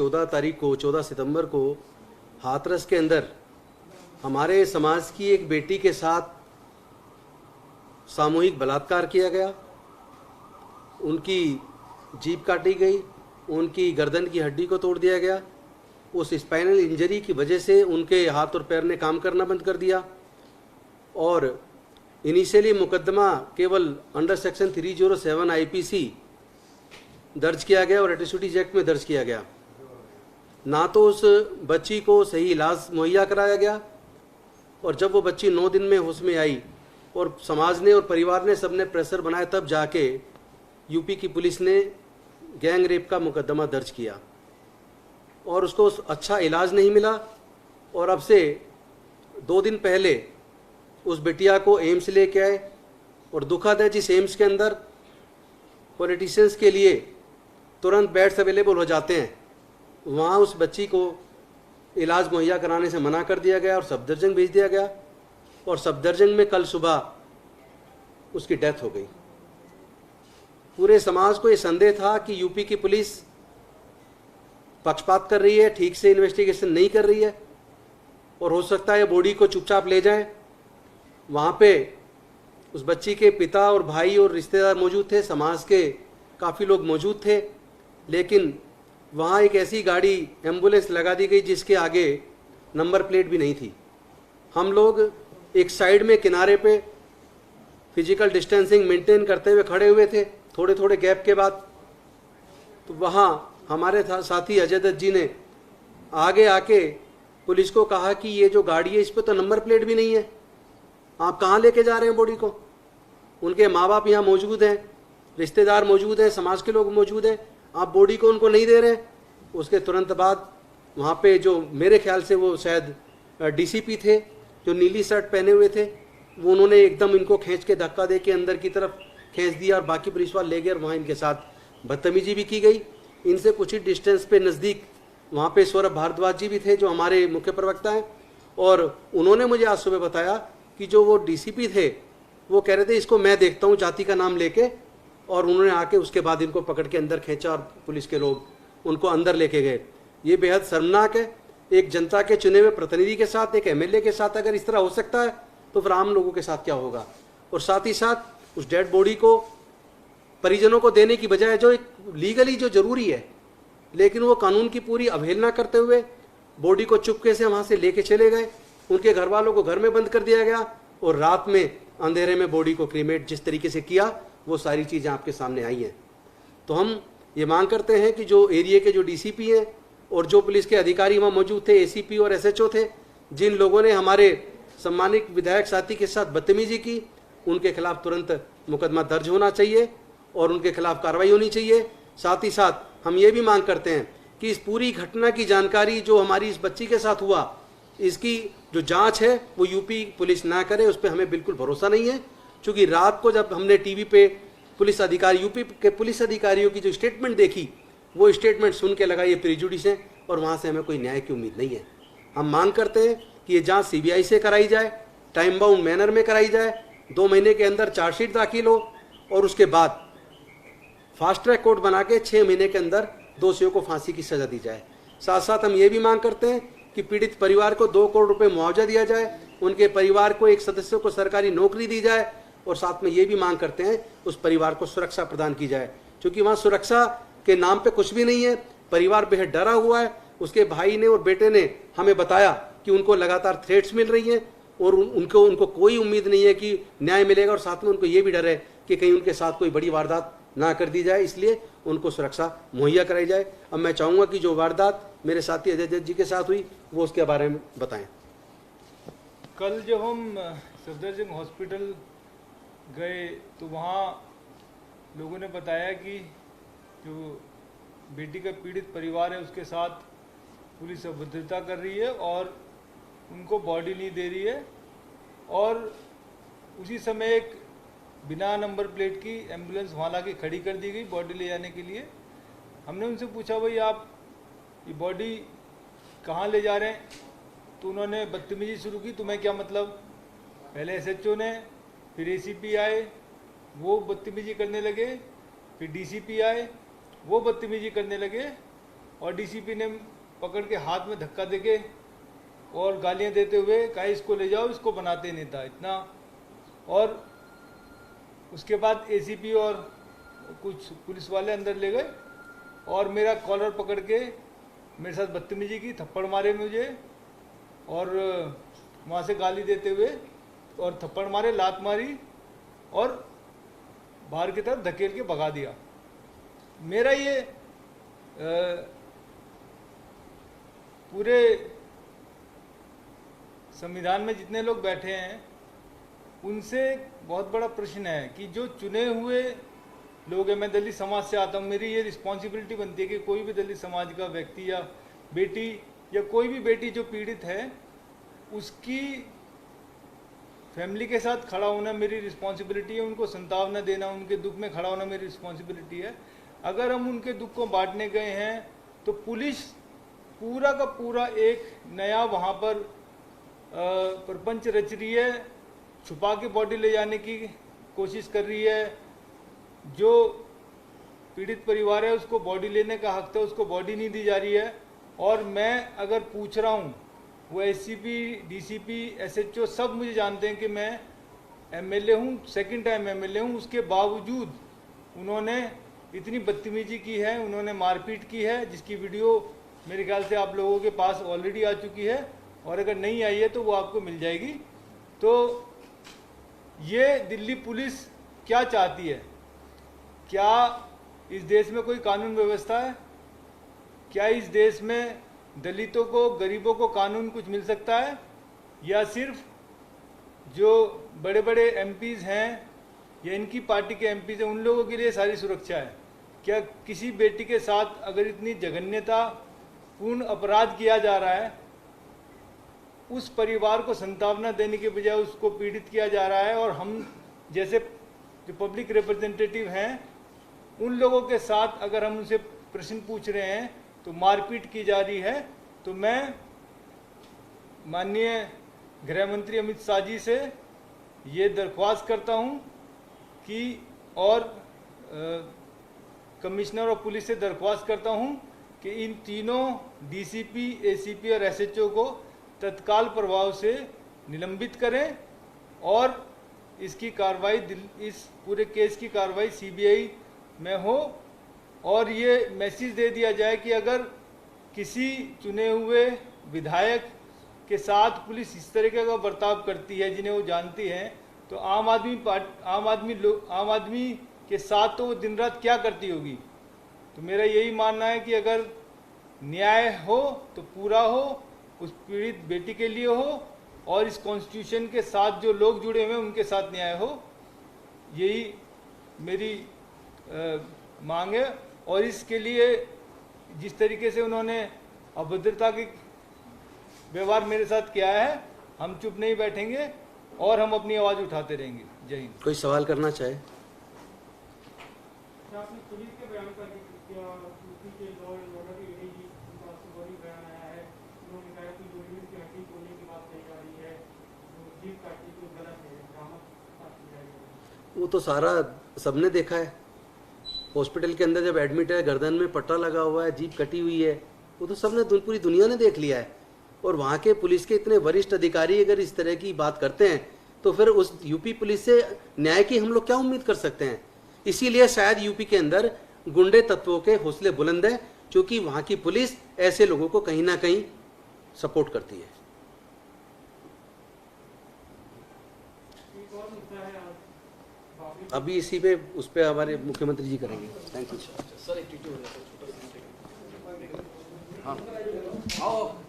14 तारीख को 14 सितंबर को हाथरस के अंदर हमारे समाज की एक बेटी के साथ सामूहिक बलात्कार किया गया। उनकी जीभ काटी गई, उनकी गर्दन की हड्डी को तोड़ दिया गया। उस स्पाइनल इंजरी की वजह से उनके हाथ और पैर ने काम करना बंद कर दिया और इनिशियली मुकदमा केवल अंडर सेक्शन 307 आईपीसी दर्ज किया गया और एट्रोसिटीज एक्ट में दर्ज किया गया। ना तो उस बच्ची को सही इलाज मुहैया कराया गया और जब वो बच्ची 9 दिन में होश में आई और समाज ने और परिवार ने सबने प्रेशर बनाया, तब जाके यूपी की पुलिस ने गैंग रेप का मुकदमा दर्ज किया और उसको अच्छा इलाज नहीं मिला। और अब से 2 दिन पहले उस बिटिया को एम्स लेके आए और दुखद है, जिस एम्स के अंदर पॉलिटिशियंस के लिए तुरंत बेड्स अवेलेबल हो जाते हैं, वहाँ उस बच्ची को इलाज मुहैया कराने से मना कर दिया गया और सफदरजंग भेज दिया गया और सफदरजंग में कल सुबह उसकी डेथ हो गई। पूरे समाज को ये संदेह था कि यूपी की पुलिस पक्षपात कर रही है, ठीक से इन्वेस्टिगेशन नहीं कर रही है और हो सकता है बॉडी को चुपचाप ले जाएं। वहाँ पे उस बच्ची के पिता और भाई और रिश्तेदार मौजूद थे, समाज के काफ़ी लोग मौजूद थे, लेकिन वहाँ एक ऐसी गाड़ी एम्बुलेंस लगा दी गई जिसके आगे नंबर प्लेट भी नहीं थी। हम लोग एक साइड में किनारे पे फिजिकल डिस्टेंसिंग मेंटेन करते हुए खड़े हुए थे थोड़े थोड़े गैप के बाद। तो वहाँ हमारे साथी अजय दत्त जी ने आगे आके पुलिस को कहा कि ये जो गाड़ी है इस पर तो नंबर प्लेट भी नहीं है, आप कहाँ लेके जा रहे हैं बॉडी को। उनके माँ बाप यहाँ मौजूद हैं, रिश्तेदार मौजूद हैं, समाज के लोग मौजूद हैं, आप बॉडी को उनको नहीं दे रहे हैं। उसके तुरंत बाद वहाँ पे जो मेरे ख्याल से वो शायद डीसीपी थे जो नीली शर्ट पहने हुए थे, वो उन्होंने एकदम इनको खींच के धक्का दे के अंदर की तरफ खींच दिया और बाकी पुलिस वाले ले गए और वहाँ इनके साथ बदतमीजी भी की गई। इनसे कुछ ही डिस्टेंस पे नज़दीक वहाँ पे सौरभ भारद्वाज जी भी थे जो हमारे मुख्य प्रवक्ता हैं और उन्होंने मुझे आज सुबह बताया कि जो वो डीसीपी थे वो कह रहे थे इसको मैं देखता हूँ जाति का नाम लेके, और उन्होंने आके उसके बाद इनको पकड़ के अंदर खींचा और पुलिस के लोग उनको अंदर लेके गए। ये बेहद शर्मनाक है। एक जनता के चुने हुए प्रतिनिधि के साथ, एक एमएलए के साथ अगर इस तरह हो सकता है तो फिर आम लोगों के साथ क्या होगा। और साथ ही साथ उस डेड बॉडी को परिजनों को देने की बजाय, जो एक लीगली जो जरूरी है, लेकिन वो कानून की पूरी अवहेलना करते हुए बॉडी को चुपके से वहाँ से लेके चले गए। उनके घर वालों को घर में बंद कर दिया गया और रात में अंधेरे में बॉडी को क्रीमेट जिस तरीके से किया, वो सारी चीज़ें आपके सामने आई हैं। तो हम ये मांग करते हैं कि जो एरिया के जो डीसीपी हैं और जो पुलिस के अधिकारी वहाँ मौजूद थे, एसीपी और एसएचओ थे, जिन लोगों ने हमारे सम्मानित विधायक साथी के साथ बदतमीजी की, उनके खिलाफ तुरंत मुकदमा दर्ज होना चाहिए और उनके खिलाफ कार्रवाई होनी चाहिए। साथ ही साथ हम ये भी मांग करते हैं कि इस पूरी घटना की जानकारी जो हमारी इस बच्ची के साथ हुआ, इसकी जो जांच है वो यूपी पुलिस ना करे, उस पर हमें बिल्कुल भरोसा नहीं है। क्योंकि रात को जब हमने टीवी पे पुलिस अधिकारी, यूपी के पुलिस अधिकारियों की जो स्टेटमेंट देखी, वो स्टेटमेंट सुन के लगा ये प्रेजुडिस है और वहाँ से हमें कोई न्याय की उम्मीद नहीं है। हम मांग करते हैं कि ये जांच सीबीआई से कराई जाए, टाइम बाउंड मैनर में कराई जाए, 2 महीने के अंदर चार्जशीट दाखिल हो और उसके बाद फास्ट ट्रैक कोर्ट बना के 6 महीने के अंदर दोषियों को फांसी की सजा दी जाए। साथ साथ हम ये भी मांग करते हैं कि पीड़ित परिवार को 2 करोड़ रुपए मुआवजा दिया जाए, उनके परिवार को एक सदस्य को सरकारी नौकरी दी जाए और साथ में ये भी मांग करते हैं उस परिवार को सुरक्षा प्रदान की जाए, क्योंकि वहाँ सुरक्षा के नाम पे कुछ भी नहीं है। परिवार बेहद डरा हुआ है। उसके भाई ने और बेटे ने हमें बताया कि उनको लगातार थ्रेट्स मिल रही हैं और उनको कोई उम्मीद नहीं है कि न्याय मिलेगा और साथ में उनको ये भी डर है कि कहीं उनके साथ कोई बड़ी वारदात ना कर दी जाए, इसलिए उनको सुरक्षा मुहैया कराई जाए। अब मैं चाहूँगा कि जो वारदात मेरे साथी अजय दत्त जी के साथ हुई वो उसके बारे में बताएं। कल जब हम सफदरजंग हॉस्पिटल गए तो वहाँ लोगों ने बताया कि जो बेटी का पीड़ित परिवार है उसके साथ पुलिस अभद्रता कर रही है और उनको बॉडी नहीं दे रही है। और उसी समय एक बिना नंबर प्लेट की एम्बुलेंस वहाँ ला के खड़ी कर दी गई बॉडी ले जाने के लिए। हमने उनसे पूछा, भाई आप ये बॉडी कहाँ ले जा रहे हैं? तो उन्होंने बदतमीजी शुरू की। तुम्हें क्या मतलब? पहले एसएचओ ने, फिर एसीपी आए, वो बदतमीजी करने लगे, फिर डीसीपी आए, वो बदतमीजी करने लगे और डीसीपी ने पकड़ के हाथ में धक्का देके और गालियां देते हुए कहा इसको ले जाओ, इसको बनाते नहीं था इतना। और उसके बाद एसीपी और कुछ पुलिस वाले अंदर ले गए और मेरा कॉलर पकड़ के मेरे साथ बदतमीजी की, थप्पड़ मारे मुझे और वहाँ से गाली देते हुए और थप्पड़ मारे, लात मारी और बाहर की तरफ धकेल के भगा दिया। मेरा ये पूरे संविधान में जितने लोग बैठे हैं उनसे बहुत बड़ा प्रश्न है कि जो चुने हुए लोग हैं, मैं दलित समाज से आता हूँ, मेरी ये रिस्पॉन्सिबिलिटी बनती है कि कोई भी दलित समाज का व्यक्ति या बेटी या कोई भी बेटी जो पीड़ित है उसकी फैमिली के साथ खड़ा होना मेरी रिस्पॉन्सिबिलिटी है, उनको संतावना देना, उनके दुख में खड़ा होना मेरी रिस्पॉन्सिबिलिटी है। अगर हम उनके दुख को बांटने गए हैं तो पुलिस पूरा का पूरा एक नया वहाँ पर प्रपंच रच रही है, छुपा के बॉडी ले जाने की कोशिश कर रही है। जो पीड़ित परिवार है उसको बॉडी लेने का हक था, उसको बॉडी नहीं दी जा रही है। और मैं अगर पूछ रहा हूँ, वो एससीपी, डीसीपी, एसएचओ सब मुझे जानते हैं कि मैं एमएलए हूँ, सेकंड टाइम एमएलए हूँ, उसके बावजूद उन्होंने इतनी बदतमीजी की है, उन्होंने मारपीट की है, जिसकी वीडियो मेरे ख्याल से आप लोगों के पास ऑलरेडी आ चुकी है और अगर नहीं आई है तो वो आपको मिल जाएगी। तो ये दिल्ली पुलिस क्या चाहती है? क्या इस देश में कोई कानून व्यवस्था है? क्या इस देश में दलितों को, गरीबों को कानून कुछ मिल सकता है? या सिर्फ जो बड़े बड़े एमपीज हैं या इनकी पार्टी के एमपीज हैं उन लोगों के लिए सारी सुरक्षा है? क्या किसी बेटी के साथ अगर इतनी जघन्यता पूर्ण अपराध किया जा रहा है, उस परिवार को संतावना देने के बजाय उसको पीड़ित किया जा रहा है और हम जैसे जो पब्लिक रिप्रेजेंटेटिव हैं उन लोगों के साथ अगर हम उनसे प्रश्न पूछ रहे हैं तो मारपीट की जा रही है। तो मैं माननीय गृह मंत्री अमित शाह जी से ये दरख्वास्त करता हूं कि और कमिश्नर ऑफ पुलिस से दरख्वास्त करता हूं कि इन तीनों डीसीपी, एसीपी और एसएचओ को तत्काल प्रभाव से निलंबित करें और इसकी कार्रवाई, इस पूरे केस की कार्रवाई सीबीआई में हो और ये मैसेज दे दिया जाए कि अगर किसी चुने हुए विधायक के साथ पुलिस इस तरीके का बर्ताव करती है जिन्हें वो जानती हैं, तो आम आदमी के साथ तो वो दिन रात क्या करती होगी। तो मेरा यही मानना है कि अगर न्याय हो तो पूरा हो, उस पीड़ित बेटी के लिए हो और इस कॉन्स्टिट्यूशन के साथ जो लोग जुड़े हुए हैं उनके साथ न्याय हो, यही मेरी मांग है। और इसके लिए जिस तरीके से उन्होंने अभद्रता की व्यवहार मेरे साथ किया है, हम चुप नहीं बैठेंगे और हम अपनी आवाज़ उठाते रहेंगे। जय हिंद। कोई सवाल करना चाहे? आपने पुलिस के बयान का जिक्र किया, यूपी के लॉ एंड ऑर्डर के एडीजी उनका बड़ी बयान आया है, उन्होंने कहा कि जो यूनिट की हड्डी तोड़ने की बात कही जा रही है, जो जीप काटने की गलत है, बरामद। वो तो सारा सबने देखा है। हॉस्पिटल के अंदर जब एडमिट है, गर्दन में पट्टा लगा हुआ है, जीभ कटी हुई है, वो तो सबने, पूरी दुनिया ने देख लिया है। और वहाँ के पुलिस के इतने वरिष्ठ अधिकारी अगर इस तरह की बात करते हैं तो फिर उस यूपी पुलिस से न्याय की हम लोग क्या उम्मीद कर सकते हैं? इसीलिए शायद यूपी के अंदर गुंडे तत्वों के हौसले बुलंद हैं, क्योंकि वहाँ की पुलिस ऐसे लोगों को कहीं ना कहीं सपोर्ट करती है। अभी इसी पे उस पे हमारे मुख्यमंत्री जी करेंगे। Thank you sir. एक हाँ, आओ।